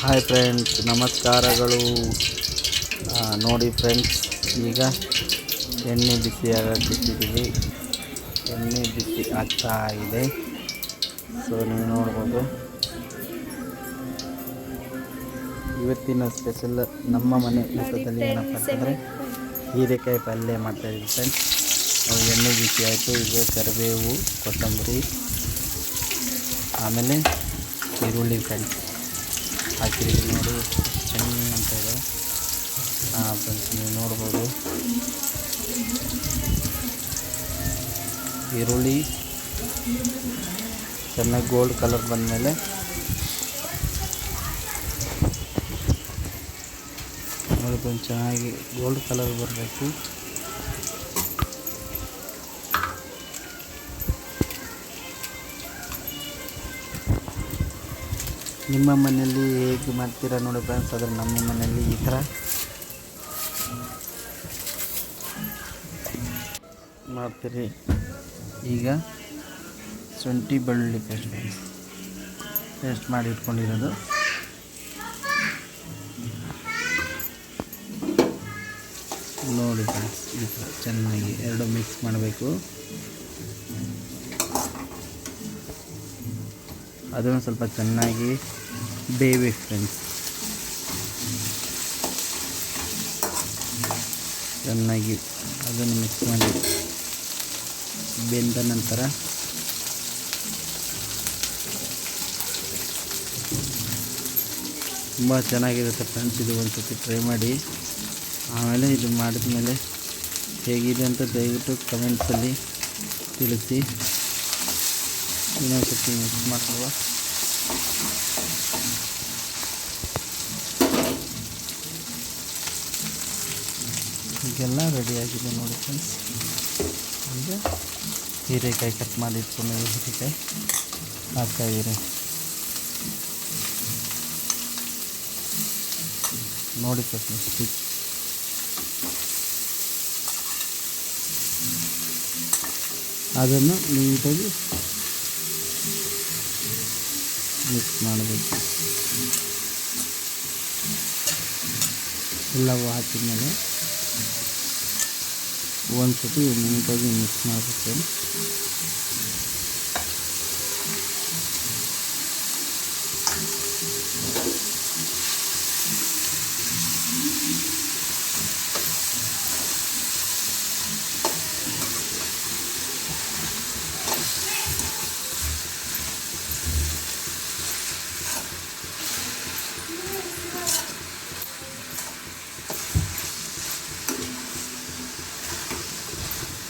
Hi friends, ನಮಸ್ಕಾರಗಳು. ನೋಡಿ friends, ಈಗ ಎಣ್ಣೆ ಬಿಸಿಯಾಗಿಟ್ಟಿದ್ದೀವಿ. ಎಣ್ಣೆ ಬಿಸಿ ಆಗ್ತಾ ಇದೆ. ಸೊ ನೀವು ನೋಡ್ಬೋದು, ಇವತ್ತಿನ ಸ್ಪೆಷಲ್ ನಮ್ಮ ಮನೆ ಊಟದಲ್ಲಿ ಏನಪ್ಪ ಅಂತಂದರೆ ಹೀರೆಕಾಯಿ ಪಲ್ಯ ಮಾಡ್ತಾಯಿದ್ದೀವಿ ಫ್ರೆಂಡ್ಸ್. ಎಣ್ಣೆ ಬಿಸಿ ಆಯಿತು. ಈಗ ಕರಿಬೇವು, ಕೊತ್ತಂಬರಿ, ಆಮೇಲೆ ಈರುಳ್ಳಿ ಫ್ರೆಂಡ್ಸ್ ಹಾಕಿದ್ದೀವಿ. ನೋಡಿ ಚೆನ್ನಾಗಿ ಅಂತ ಇದೆ ಫ್ರೆಂಡ್ಸ್, ನೀವು ನೋಡ್ಬೋದು. ಈರುಳ್ಳಿ ಚೆನ್ನಾಗಿ ಗೋಲ್ಡ್ ಕಲರ್ ಬಂದಮೇಲೆ ನೋಡಿ ಫ್ರೆಂಡ್ಸ್, ಚೆನ್ನಾಗಿ ಗೋಲ್ಡ್ ಕಲರ್ ಬರಬೇಕು. ನಿಮ್ಮ ಮನೆಯಲ್ಲಿ ಹೇಗೆ ಮಾಡ್ತೀರಾ ನೋಡಿ ಫ್ರೆಂಡ್ಸ್, ಆದರೆ ನಮ್ಮ ಮನೆಯಲ್ಲಿ ಈ ಥರ ಮಾಡ್ತೀರಿ. ಈಗ ಶುಂಠಿ ಬೆಳ್ಳುಳ್ಳಿ ಪೇಸ್ಟ್ ಮಾಡಿ ಇಟ್ಕೊಂಡಿರೋದು ನೋಡಿ ಫ್ರೆಂಡ್ಸ್. ಈ ಥರ ಚೆನ್ನಾಗಿ ಎರಡು ಮಿಕ್ಸ್ ಮಾಡಬೇಕು. ಅದನ್ನು ಸ್ವಲ್ಪ ಚೆನ್ನಾಗಿ ಬೇಯಬೇಕು ಫ್ರೆಂಡ್ಸ್. ಚೆನ್ನಾಗಿ ಅದನ್ನು ಮಿಕ್ಸ್ ಮಾಡಿ ಬೆಂದ ನಂತರ ತುಂಬ ಚೆನ್ನಾಗಿರುತ್ತೆ ಫ್ರೆಂಡ್ಸ್. ಇದು ಒಂದು ಸತಿ ಟ್ರೈ ಮಾಡಿ. ಆಮೇಲೆ ಇದು ಮಾಡಿದ ಮೇಲೆ ಹೇಗಿದೆ ಅಂತ ದಯವಿಟ್ಟು ಕಮೆಂಟ್ಸಲ್ಲಿ ತಿಳಿಸಿ. ಇನ್ನೊಂದು ಸತಿ ಮಿಕ್ಸ್ ಮಾಡ್ಕೊಳ್ಳುವ. ಈಗೆಲ್ಲ ರೆಡಿಯಾಗಿದೆ ನೋಡಿ ಫ್ರೆಂಡ್ಸ್. ಈಗ ಹೀರೆಕಾಯಿ ಕಟ್ ಮಾಡಿ ಇಟ್ಕೊಂಡು ಹೀರೆಕಾಯಿ ಹಾಕ್ತಾಯಿದ್ದೀರಿ ನೋಡಿ ಫ್ರೆಂಡ್ಸ್. ಅದನ್ನು ನೀಟಾಗಿ ಮಿಕ್ಸ್ ಮಾಡಬೇಕು. ಎಲ್ಲವೂ ಹಾಕಿದ ಮೇಲೆ ಒಂದು ಸತಿ ನೀಟಾಗಿ ಮಿಕ್ಸ್ ಮಾಡಬೇಕು.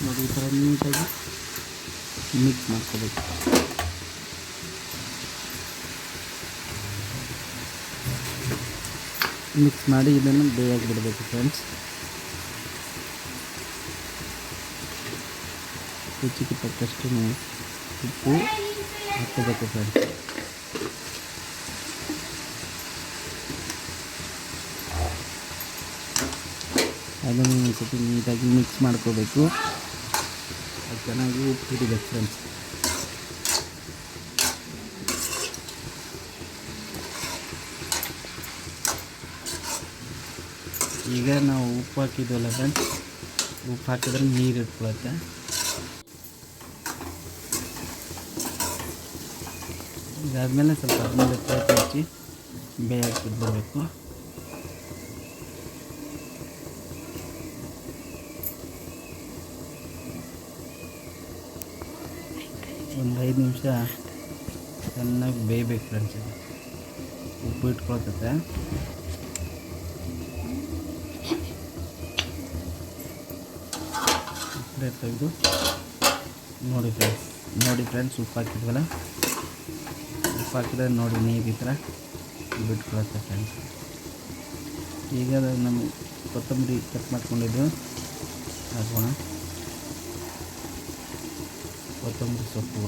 ನೋಡಿ, ಈ ಥರ ನೀಟಾಗಿ ಮಿಕ್ಸ್ ಮಾಡ್ಕೋಬೇಕು. ಮಿಕ್ಸ್ ಮಾಡಿ ಇದನ್ನು ಬೇಯಕ್ಕೆ ಬಿಡಬೇಕು ಫ್ರೆಂಡ್ಸ್. ರುಚಿಗೆ ತಕ್ಕಷ್ಟು ಉಪ್ಪು ಹಾಕೋಬೇಕು ಫ್ರೆಂಡ್ಸ್. ಅದನ್ನು ಒಂದು ಸತಿ ನೀಟಾಗಿ ಮಿಕ್ಸ್ ಮಾಡ್ಕೋಬೇಕು. ಅದು ಚೆನ್ನಾಗಿ ಉಪ್ಪು ಹಿಡಿಬೇಕು ಫ್ರೆಂಡ್ಸ್. ಈಗ ನಾವು ಉಪ್ಪು ಹಾಕಿದ್ವಲ್ಲ ಫ್ರೆಂಡ್ಸ್, ಉಪ್ಪು ಹಾಕಿದ್ರೆ ನೀರು ಇಟ್ಕೊಳುತ್ತೆ. ಇದಾದಮೇಲೆ ಸ್ವಲ್ಪ ಆದಮೇಲೆ ಪ್ಲೇಟ್ ಹಚ್ಚಿ ಬೇಯಕ್ಕೆ ಬಿಟ್ಬಿಡ್ಬೇಕು. ಒಂದು 5 ನಿಮಿಷ ಚೆನ್ನಾಗಿ ಬೇಯಬೇಕು ಫ್ರೆಂಡ್ಸ್. ಇದು ಉಪ್ಪು ಇಟ್ಕೊಳ್ತದೆ. ಪ್ಲೇಟ್ ತೆಗೆದು ನೋಡಿ ಫ್ರೆಂಡ್ಸ್, ಉಪ್ಪು ಹಾಕಿದ್ವಲ್ಲ, ಉಪ್ಪು ಹಾಕಿದ್ರೆ ನೋಡಿ ನೀರು ಈ ಥರ ಬಿಟ್ಕೊಳತ್ತೆ ಫ್ರೆಂಡ್ಸ್. ಈಗ ನಮ್ಮ ಕೊತ್ತಂಬರಿ ಕಟ್ ಮಾಡ್ಕೊಂಡಿದ್ದು ಹಾಕೋಣ. ಕೊತ್ತಂಬರಿ ಸೊಪ್ಪು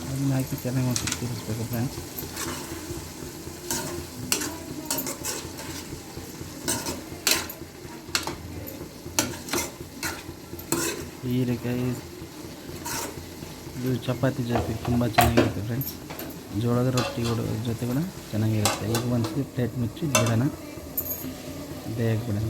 ಅದನ್ನ ಹಾಕಿ ಚೆನ್ನಾಗಿ ಒಂದು ತಿರುಗಿಸ್ಬೇಕು ಫ್ರೆಂಡ್ಸ್. ಹೀರೆಕಾಯಿ ಇದು ಚಪಾತಿ ಜೊತೆ ತುಂಬ ಚೆನ್ನಾಗಿರುತ್ತೆ ಫ್ರೆಂಡ್ಸ್. ಜೋಳದ ರೊಟ್ಟಿ ಜೊತೆ ಕೂಡ ಚೆನ್ನಾಗಿರುತ್ತೆ. ಈಗ ಒಂದು ಪ್ಲೇಟ್ ಮುಚ್ಚಿ ಬಿಡೋಣ, ಬೇಗ ಬಿಡೋಣ.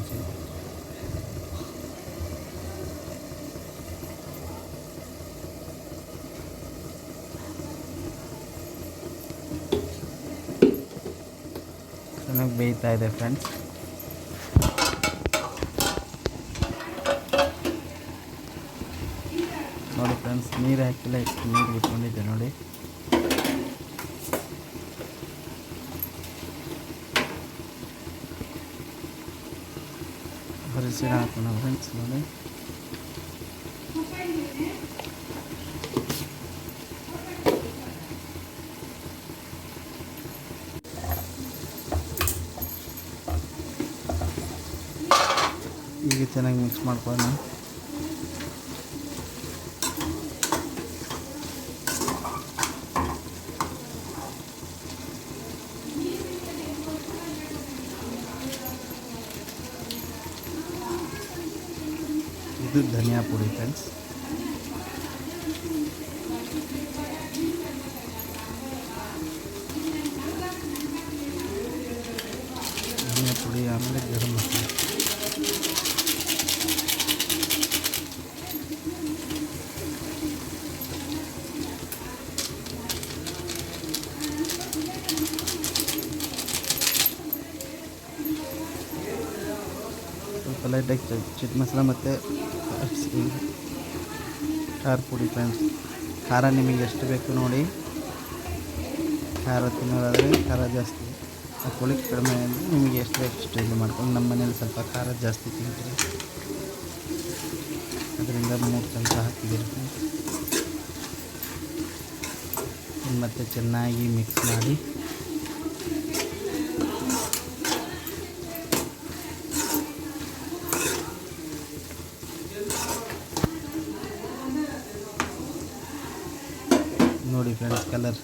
ಚೆನ್ನಾಗಿ ಬೇಯ್ತಾ ಇದೆ ಫ್ರೆಂಡ್ಸ್. ನೋಡಿ ಫ್ರೆಂಡ್ಸ್, ನೀರು ಹಾಕಿಲ್ಲ, ಎಷ್ಟು ನೀರು ಬಿಟ್ಕೊಂಡಿದ್ದೆ ನೋಡಿ. ಅರಿಶಿಣ ಹಾಕೋಣ ಫ್ರೆಂಡ್ಸ್. ನೋಡಿ ಈಗ ಚೆನ್ನಾಗಿ ಮಿಕ್ಸ್ ಮಾಡ್ಕೊಳ್ಳೋಣ. ಇದು ಧನಿಯಾ ಪುಡಿ ಫ್ರೆಂಡ್ಸ್. ಧನಿಯಾ ಪುಡಿ, ಆಮೇಲೆ ಗರಂ ಮಸಾಲೆ. ಸ್ವಲ್ಪ ಲೈಟಾಗಿ ಚಿಟ್ ಮಸಾಲ ಮತ್ತು ಖಾರ ಪುಡಿ ಫ್ರೆಂಡ್ಸ್. ಖಾರ ನಿಮಗೆ ಎಷ್ಟು ಬೇಕು ನೋಡಿ. ಖಾರ ತಿನ್ನೋದಾದರೆ ಖಾರ ಜಾಸ್ತಿ ಹಾಕೊಳ್ಳಿ, ಕಡಿಮೆ ಅಂದರೆ ನಿಮಗೆ ಎಷ್ಟು ಬೇಕು ಅಷ್ಟು ಇದು ಮಾಡ್ಕೊಂಡು. ನಮ್ಮ ಮನೇಲಿ ಸ್ವಲ್ಪ ಖಾರ ಜಾಸ್ತಿ ತಿಂತೀರಿ, ಅದರಿಂದ 3 ಚಮಚ ಹಾಕಿದ್ದೀರಿ ಫ್ರೆಂಡ್ಸ್. ಮತ್ತು ಚೆನ್ನಾಗಿ ಮಿಕ್ಸ್ ಮಾಡಿ ನೋಡಿ ಫ್ರೆಂಡ್ಸ್. ಕಲರ್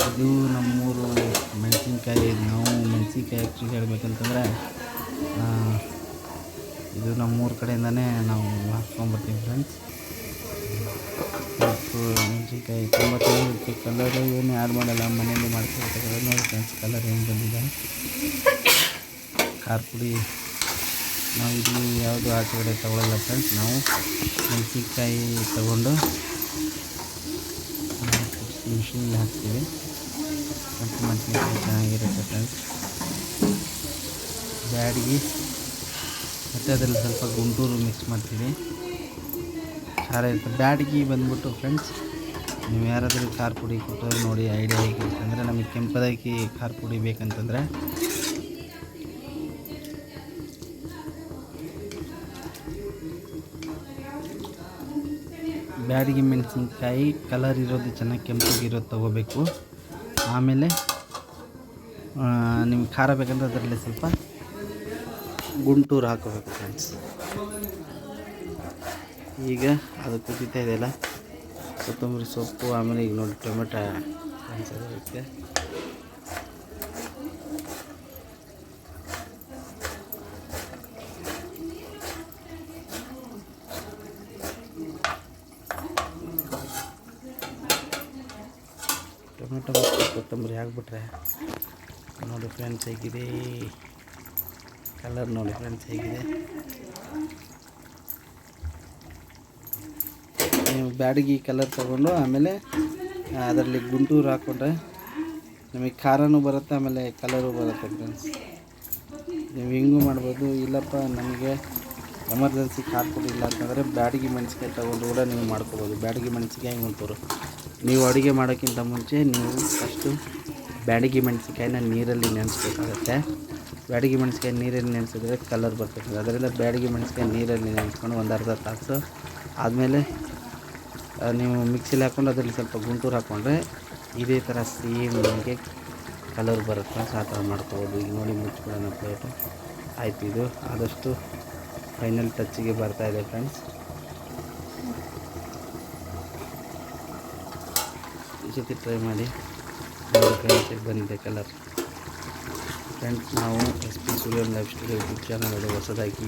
ಇದು ನಮ್ಮೂರು ಮೆಣಸಿನ್ಕಾಯಿ. ನಾವು ಮೆಣಸಿನ್ಕಾಯಿ ಆ್ಯಕ್ಚುಲಿ ಹೇಳ್ಬೇಕಂತಂದರೆ ಇದು ನಮ್ಮೂರ ಕಡೆಯಿಂದನೇ ನಾವು ಹಾಕ್ಕೊಂಬರ್ತೀವಿ ಫ್ರೆಂಡ್ಸ್. ಮೆಣಸಿನ್ಕಾಯಿ ತುಂಬ ಚೆನ್ನಾಗಿರುತ್ತೆ. ಕಲರ್ ಏನು ಆ್ಯಡ್ ಮಾಡಲ್ಲ, ಮನೆಯಲ್ಲಿ ಮಾಡ್ಕೊಳ್ತಾರೆ. ನೋಡಿ ಫ್ರೆಂಡ್ಸ್, ಕಲರ್ ಏನು ಬಂದಿದೆ. ಖಾರ ಪುಡಿ ನಾವು ಇಲ್ಲಿ ಯಾವುದು ಆಚೆ ಕಡೆ ತಗೊಳ್ಳಲ್ಲ ಫ್ರೆಂಡ್ಸ್. ನಾವು ಮೆಣಸಿನ್ಕಾಯಿ ತಗೊಂಡು ಮಿಷಿನಲ್ಲಿ ಹಾಕ್ತೀವಿ. ಮತ್ತು ಮೆಣಸಿನ್ಕಾಯಿ ಚೆನ್ನಾಗಿರುತ್ತೆ ಫ್ರೆಂಡ್ಸ್. ಬ್ಯಾಡಗಿ ಮತ್ತು ಅದರಲ್ಲಿ ಸ್ವಲ್ಪ ಗುಂಟೂರು ಮಿಕ್ಸ್ ಮಾಡ್ತೀವಿ, ಖಾರ ಇರುತ್ತೆ. ಬ್ಯಾಡಗಿ ಬಂದ್ಬಿಟ್ಟು ಫ್ರೆಂಡ್ಸ್, ನೀವು ಯಾರಾದರೂ ಖಾರ ಪುಡಿ ಕೊಟ್ಟರೆ ನೋಡಿ ಐಡಿಯಾ ಹೇಗಿರುತ್ತೆ ಅಂದರೆ, ನಮಗೆ ಕೆಂಪದಾಗಿ ಖಾರ ಪುಡಿ ಬೇಕಂತಂದರೆ ಬ್ಯಾಡಗಿ ಮೆಣಸಿನ್ಕಾಯಿ ಕಲರ್ ಇರೋದು ಚೆನ್ನಾಗಿ ಕೆಂಪಗಿರೋದು ತೊಗೋಬೇಕು. ಆಮೇಲೆ ನಿಮ್ಗೆ ಖಾರ ಬೇಕಂದ್ರೆ ಅದರಲ್ಲಿ ಸ್ವಲ್ಪ ಗುಂಟೂರು ಹಾಕೋಬೇಕು ಫ್ರೆಂಡ್ಸ್. ಈಗ ಅದು ಕುದೀತಾ ಇದೆಯಲ್ಲ, ಕೊತ್ತಂಬರಿ ಸೊಪ್ಪು, ಆಮೇಲೆ ಈಗ ನೋಡಿ ಟೊಮೆಟೊ ಅನ್ಸೋದಕ್ಕೆ. ಟೊಮೆಟೊ ಮತ್ತು ಕೊತ್ತಂಬರಿ ಹಾಕ್ಬಿಟ್ರೆ ನೋಡಿ ಫ್ರೆಂಡ್ಸ್ ಹೇಗಿದೆ ಕಲರ್. ನೋಡಿ ಫ್ರೆಂಡ್ಸ್ ಹೇಗಿದೆ. ನೀವು ಬ್ಯಾಡಗಿ ಕಲರ್ ತೊಗೊಂಡು ಆಮೇಲೆ ಅದರಲ್ಲಿ ಗುಂಟೂರು ಹಾಕ್ಕೊಂಡ್ರೆ ನಿಮಗೆ ಖಾರನೂ ಬರುತ್ತೆ, ಆಮೇಲೆ ಕಲರು ಬರುತ್ತೆ ಫ್ರೆಂಡ್ಸ್. ನೀವು ಹಿಂಗೂ ಮಾಡ್ಬೋದು. ಇಲ್ಲಪ್ಪ ನಮಗೆ ಎಮರ್ಜೆನ್ಸಿ ಖಾರ ಪುಡಿ ಇಲ್ಲ ಅಂತಂದರೆ ಬ್ಯಾಡಗಿ ಮೆಣಸಿನ್ಕಾಯಿ ತೊಗೊಂಡು ಕೂಡ ನೀವು ಮಾಡ್ಕೊಬೋದು. ಬ್ಯಾಡಗಿ ಮೆಣಸಿನ್ಕಾಯಿ ಗುಂಟೂರು. ನೀವು ಅಡುಗೆ ಮಾಡೋಕ್ಕಿಂತ ಮುಂಚೆ ನೀವು ಫಸ್ಟು ಬ್ಯಾಡಗಿ ಮೆಣಸಿನ್ಕಾಯಿನ ನೀರಲ್ಲಿ ನೆನೆಸ್ಬೇಕಾಗತ್ತೆ. ಬ್ಯಾಡಗಿ ಮೆಣಸಿನ್ಕಾಯಿ ನೀರಲ್ಲಿ ನೆನೆಸಿದ್ರೆ ಕಲರ್ ಬರ್ತದೆ. ಅದರಿಂದ ಬ್ಯಾಡಗಿ ಮೆಣಸಿನ್ಕಾಯಿ ನೀರಲ್ಲಿ ನೆನೆಸ್ಕೊಂಡು ಒಂದು ಅರ್ಧ ತಾಸು ಆದಮೇಲೆ ನೀವು ಮಿಕ್ಸಿಲಿ ಹಾಕ್ಕೊಂಡು ಅದರಲ್ಲಿ ಸ್ವಲ್ಪ ಗುಂಟೂರು ಹಾಕ್ಕೊಂಡ್ರೆ ಇದೇ ಥರ ಸೇಮ್ ನಿಮಗೆ ಕಲರ್ ಬರುತ್ತೆ. ಆ ಥರ ಮಾಡ್ಕೊಬೋದು. ಈಗ ನೋಡಿ ಮುಚ್ಚಿಬಿಡೋಣ ಪ್ಲೇಟು. ಆಯಿತು, ಇದು ಆದಷ್ಟು ಫೈನಲ್ ಟಚ್ಚಿಗೆ ಬರ್ತಾಯಿದೆ ಫ್ರೆಂಡ್ಸ್. ಈ ಜೊತೆ ಟ್ರೈ ಮಾಡಿ ನೋಡಿ ಫ್ರೆಂಡ್ಸ್, ಬಂದಿದೆ ಕಲರ್. ಫ್ರೆಂಡ್ಸ್, ನಾವು SP Suryam lifestyle YouTube channel ಹೊಸದಾಗಿ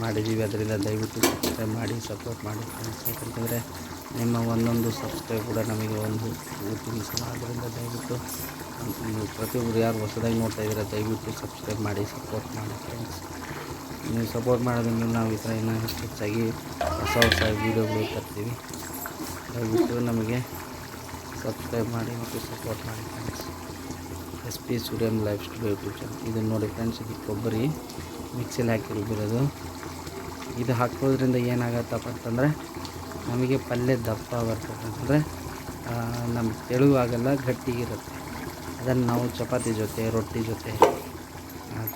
ಮಾಡಿದ್ದೀವಿ. ಅದರಿಂದ ದಯವಿಟ್ಟು ಸಬ್ಸ್ಕ್ರೈಬ್ ಮಾಡಿ, ಸಪೋರ್ಟ್ ಮಾಡಿ ಫ್ರೆಂಡ್ಸ್. ಯಾಕಂತಂದರೆ ನಿಮ್ಮ ಒಂದೊಂದು ಸಬ್ಸ್ಕ್ರೈಬ್ ಕೂಡ ನಮಗೆ ಒಂದು ತಿನಿಸು. ಆದ್ದರಿಂದ ದಯವಿಟ್ಟು ನೀವು ಪ್ರತಿಯೊಬ್ಬರು ಯಾರು ಹೊಸದಾಗಿ ನೋಡ್ತಾ ಇದ್ದೀರಾ ದಯವಿಟ್ಟು ಸಬ್ಸ್ಕ್ರೈಬ್ ಮಾಡಿ, ಸಪೋರ್ಟ್ ಮಾಡಿ ಫ್ರೆಂಡ್ಸ್. ನೀವು ಸಪೋರ್ಟ್ ಮಾಡೋದ್ರಿಂದ ನಾವು ಈ ಥರ ಇನ್ನೂ ಹೆಚ್ಚೆಚ್ಚಾಗಿ ಹೊಸ ವೀಡಿಯೋಗಳು ತರ್ತೀವಿ. ದಯವಿಟ್ಟು ನಮಗೆ ಸಬ್ಸ್ಕ್ರೈಬ್ ಮಾಡಿ ಮತ್ತು ಸಪೋರ್ಟ್ ಮಾಡಿ friends. SP studio life studio YouTube channel. ಇದನ್ನು ನೋಡಿ ಫ್ರೆಂಡ್ಸ್, ಇದು ಕೊಬ್ಬರಿ ಮಿಕ್ಸಿಲಿ ಹಾಕಿ ರುಬ್ಬಿರೋದು. ಇದು ಹಾಕೋದ್ರಿಂದ ಏನಾಗತ್ತಪ್ಪ ಅಂತಂದರೆ ನಮಗೆ ಪಲ್ಯ ದಪ್ಪ ಬರ್ತದೆ, ಅಂದರೆ ನಮಗೆ ತೆಳು ಆಗಲ್ಲ, ಗಟ್ಟಿಗಿರುತ್ತೆ. ಅದನ್ನು ನಾವು ಚಪಾತಿ ಜೊತೆ, ರೊಟ್ಟಿ ಜೊತೆ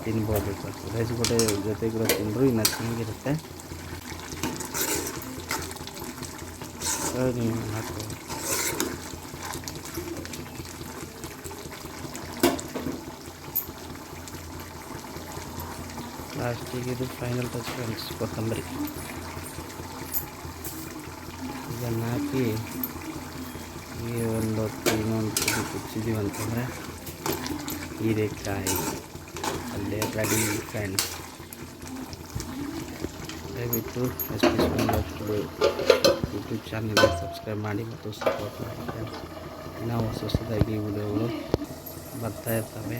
ತಿನ್ಬೋದು. ರೈಸ್ ಜೊತೆ ಕೂಡ ತಿಂದರೂ ಇನ್ನೂ ಚೆನ್ನಾಗಿರುತ್ತೆ. ನೀವು ಹಾಕೋ ಲಾಸ್ಟಿಗೆ ಇದು ಫೈನಲ್ ಟಚ್ ಫ್ರೆಂಡ್ಸ್, ಕೊತ್ತಂಬರಿ. ಇದನ್ನು ಹಾಕಿ ಈ ಒಂದು ಹೊತ್ತು ಇನ್ನೊಂದು ಕುದಿ ಕುದಿಸಿದ್ದೀವಿ ಅಂತಂದರೆ ಹೀರೆಕಾಯಿ ಅಲ್ಲೇ ರೆಡಿ ಫ್ರೆಂಡ್ಸ್. ದಯವಿಟ್ಟು SP ಸ್ಟುಡಿಯೋ ಯೂಟ್ಯೂಬ್ ಚಾನಲ್ಗೆ ಸಬ್ಸ್ಕ್ರೈಬ್ ಮಾಡಿ ಮತ್ತು ಸಪೋರ್ಟ್ ಮಾಡಿ ಫ್ರೆಂಡ್ಸ್. ಇನ್ನೂ ಹೊಸದಾಗಿ ವಿಡಿಯೋಗಳು ಬರ್ತಾ ಇರ್ತವೆ.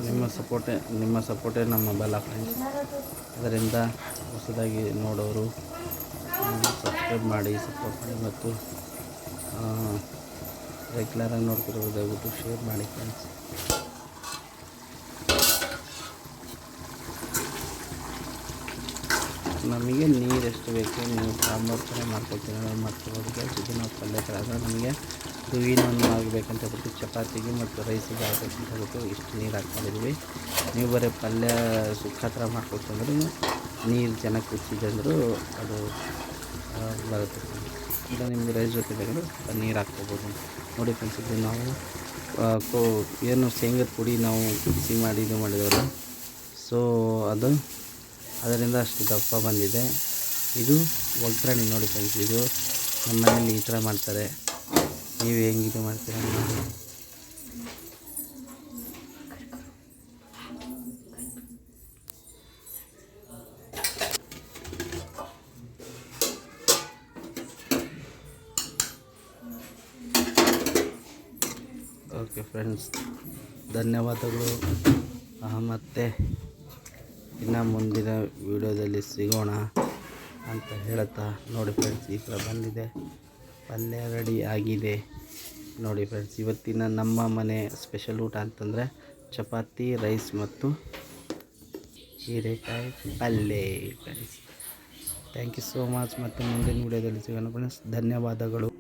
ನಿಮ್ಮ ಸಪೋರ್ಟೇ ನಮ್ಮ ಬಲ ಫ್ರೆಂಡ್ಸ್. ಅದರಿಂದ ಹೊಸದಾಗಿ ನೋಡೋರು ಸಬ್ಸ್ಕ್ರೈಬ್ ಮಾಡಿ, ಸಪೋರ್ಟ್ ಮಾಡಿ ಮತ್ತು ರೆಗ್ಯುಲರಾಗಿ ನೋಡ್ತಿರೋದು ದಯವಿಟ್ಟು ಶೇರ್ ಮಾಡಿ ಫ್ರೆಂಡ್ಸ್. ನಮಗೆ ನೀರು ಎಷ್ಟು ಬೇಕು ನೀವು ಸಾಂಬಾರು ಥರ ಮಾಡ್ಕೊಳ್ತೀವಿ, ನಾವು ಮಾಡ್ಕೊಬೋದು. ಇದು ನಾವು ಪಲ್ಯ ಥರ ಆದರೆ ನಮಗೆ ದುವಿನೊಂದು ಆಗಬೇಕಂತ ಹೇಳ್ಬಿಟ್ಟು ಚಪಾತಿಗೆ ಮತ್ತು ರೈಸಿಗೆ ಆಗಬೇಕಂತ ಹೇಳ್ಬಿಟ್ಟು ಇಷ್ಟು ನೀರು ಹಾಕ್ಕೊಂಡಿದ್ವಿ. ನೀವು ಬರೀ ಪಲ್ಯ ಸುಕ್ಕ ಥರ ಮಾಡ್ಕೊಳ್ತಂದ್ರೆ ನೀರು ಚೆನ್ನಾಗಿ ಕುದಿಸಿದಂದರೂ ಅದು ಬರುತ್ತೆ. ಇಲ್ಲ ನಿಮಗೆ ರೈಸ್ ಜೊತೆ ಬೇಕಂದ್ರೆ ನೀರು ಹಾಕ್ಕೋಬೋದು. ನೋಡಿ ಫ್ರೆಂಡ್ಸ್, ಇದು ನಾವು ಏನು ಶೇಂಗದ ಪುಡಿ ನಾವು ಬಿಸಿ ಮಾಡಿ ಇದು ಮಾಡಿದವಲ್ಲ, ಸೊ ಅದರಿಂದ ಅಷ್ಟು ದಪ್ಪ ಬಂದಿದೆ. ಇದು ಒಗ್ಗರಣೆ ನೋಡಿ ಫ್ರೆಂಡ್ಸ್. ಇದು ನಮ್ಮ ಮನೇಲಿ ಈ ಥರ ಮಾಡ್ತಾರೆ, ನೀವು ಹೆಂಗಿದು ಮಾಡ್ತೀರ ನೋಡಿ. ಓಕೆ ಫ್ರೆಂಡ್ಸ್, ಧನ್ಯವಾದಗಳು. ಮತ್ತು ಇನ್ನು ಮುಂದಿನ ವಿಡಿಯೋದಲ್ಲಿ ಸಿಗೋಣ ಅಂತ ಹೇಳ್ತಾ, ನೋಡಿ ಫ್ರೆಂಡ್ಸ್, ಈ ಥರ ಬಂದಿದೆ, ಪಲ್ಯ ರೆಡಿ ಆಗಿದೆ. ನೋಡಿ ಫ್ರೆಂಡ್ಸ್, ಇವತ್ತಿನ ನಮ್ಮ ಮನೆ ಸ್ಪೆಷಲ್ ಊಟ ಅಂತಂದರೆ ಚಪಾತಿ, ರೈಸ್ ಮತ್ತು ಹೀರೆಕಾಯಿ ಪಲ್ಯ friends. Thank you so much. ಮತ್ತು ಮುಂದಿನ ವಿಡಿಯೋದಲ್ಲಿ ಸಿಗೋಣ ಫ್ರೆಂಡ್ಸ್. ಧನ್ಯವಾದಗಳು.